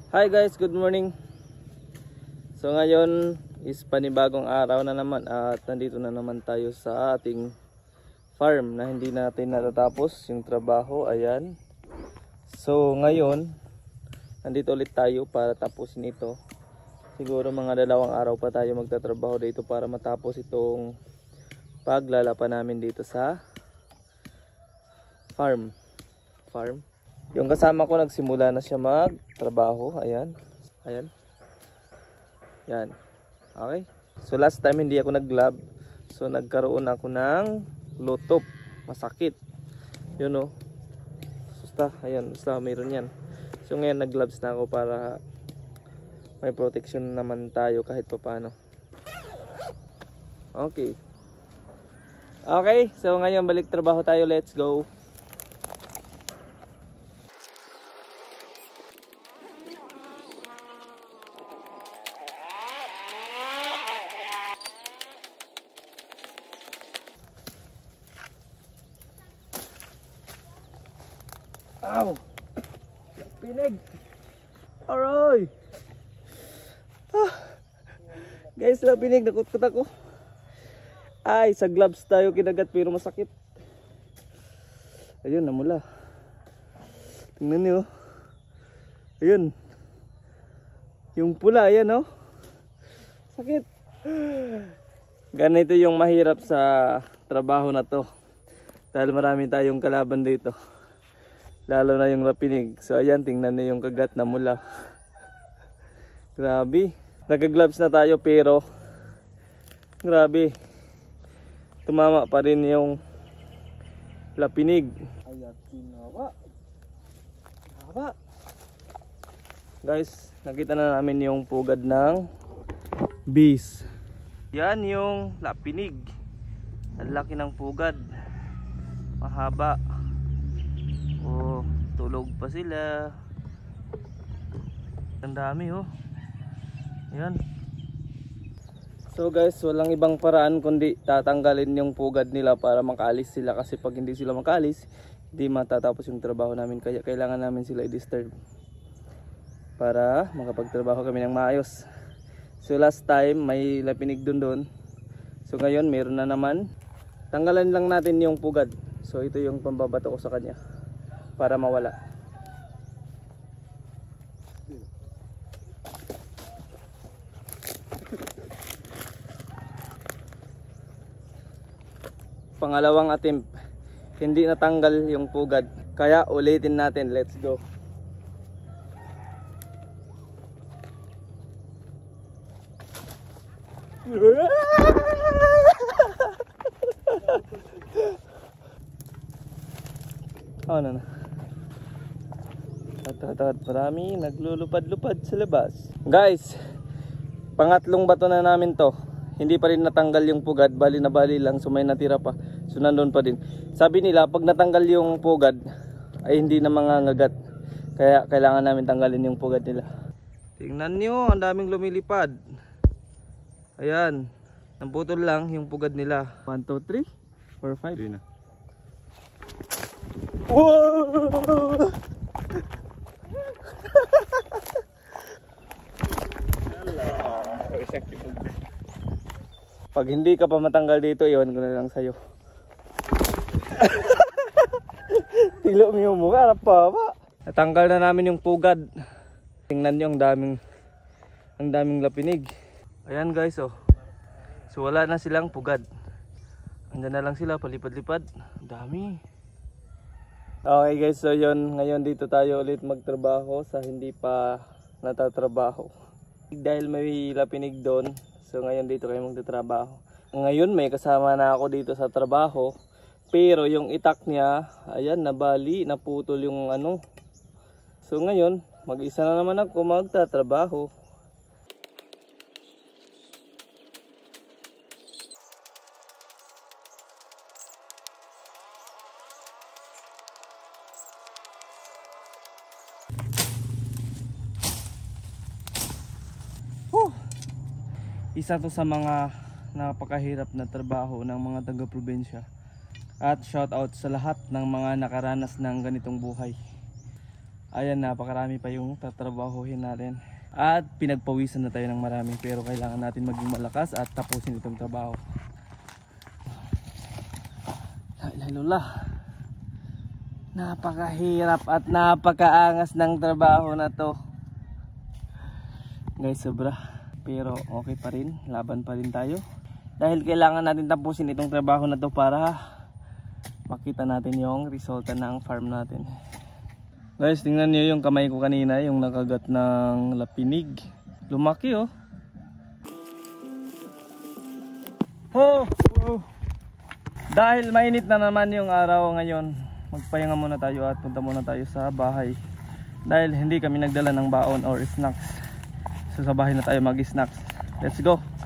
Hi guys, good morning. So ngayon is panibagong araw na naman at nandito na naman tayo sa ating farm na hindi natin natatapos yung trabaho. Ayan. So ngayon nandito ulit tayo para tapusin ito. Siguro mga 2 araw pa tayo magtatrabaho dito para matapos itong paglalapa namin dito sa farm. Yung kasama ko nagsimula na siya magtrabaho. Ayan. Ayan. Yan. Okay. So last time hindi ako nag-glove. So nagkaroon ako ng lutop. Masakit. Yun o. Basta. Ayan. Basta mayroon yan. So ngayon nag-gloves na ako para may protection naman tayo kahit pa paano. Okay. Okay. So ngayon balik trabaho tayo. Let's go. Ow! Pinig! Aroy! Guys, pinig, nakutkot ako. Ay, sa gloves tayo kinagat pero masakit. Ayun, namula. Tingnan niyo. Ayun. Yung pula, ayan oh. Sakit. Ganito yung mahirap sa trabaho na to. Dahil marami tayong kalaban dito. Lalo na yung rapinig. So ayan, tingnan niyo yung kagat na mula. Grabe. Nagka-gloves na tayo pero grabe. Tumama pa rin yung lapinig. Ayan, pinaba. Haba. Guys, nakita na namin yung pugad ng bees. Yan yung lapinig. Ang laki ng pugad. Mahaba. Oh, tulog pa sila. Ang dami oh. Ayan. So guys, walang ibang paraan kundi tatanggalin yung pugad nila para makaalis sila. Kasi pag hindi sila makaalis, hindi matatapos yung trabaho namin. Kaya kailangan namin sila i-disturb para makapagtrabaho kami ng maayos. So last time may lapinig doon. So ngayon meron na naman. Tanggalan lang natin yung pugad. So ito yung pambabato ko sa kanya para mawala. Pangalawang attempt, hindi natanggal yung pugad. Kaya ulitin natin. Let's go. Oh, no. Marami naglulupad-lupad sa labas. Guys, pangatlong bato na namin to. Hindi pa rin natanggal yung pugad. Bali na bali lang. So may natira pa. So nandun pa din. Sabi nila pag natanggal yung pugad ay hindi na mangangagat. Kaya kailangan namin tanggalin yung pugad nila. Tingnan nyo, ang daming lumilipad. Ayan. Namputol lang yung pugad nila. 1, 2, 3, 4, 5. Yun na. Wow! Pag hindi ka pa matanggal dito, iwan ko na lang sa'yo. Tilo mo yung mukha, pa. Natanggal na namin yung pugad. Tingnan nyo ang daming lapinig. Ayan guys oh. So wala na silang pugad. Andyan na lang sila, palipad-lipad. Dami. Okay guys, so yun. Ngayon dito tayo ulit magtrabaho sa hindi pa natatrabaho. Dahil may lapinig doon. So ngayon dito kayo magtatrabaho. Ngayon may kasama na ako dito sa trabaho. Pero yung itak niya, ayan, nabali, naputol yung ano. So ngayon, mag-isa na naman ako magtatrabaho. Isa to sa mga napakahirap na trabaho ng mga taga-probinsya. At shout out sa lahat ng mga nakaranas ng ganitong buhay. Ayan, napakarami pa yung tatrabahuhin natin. At pinagpawisan na tayo ng marami, pero kailangan natin maging malakas at tapusin itong trabaho. Lala, napakahirap at napakaangas ng trabaho na to. Guys, sobra. Pero okay pa rin, laban pa rin tayo. Dahil kailangan natin tapusin itong trabaho na to para makita natin yung resulta ng farm natin. Guys, tingnan nyo yung kamay ko kanina, yung nakagat ng lapinig. Lumaki oh. Oh! Dahil mainit na naman yung araw ngayon, magpahinga muna tayo at punta muna tayo sa bahay. Dahil hindi kami nagdala ng baon or snacks. So sa bahay na tayo mag-snacks. Let's go!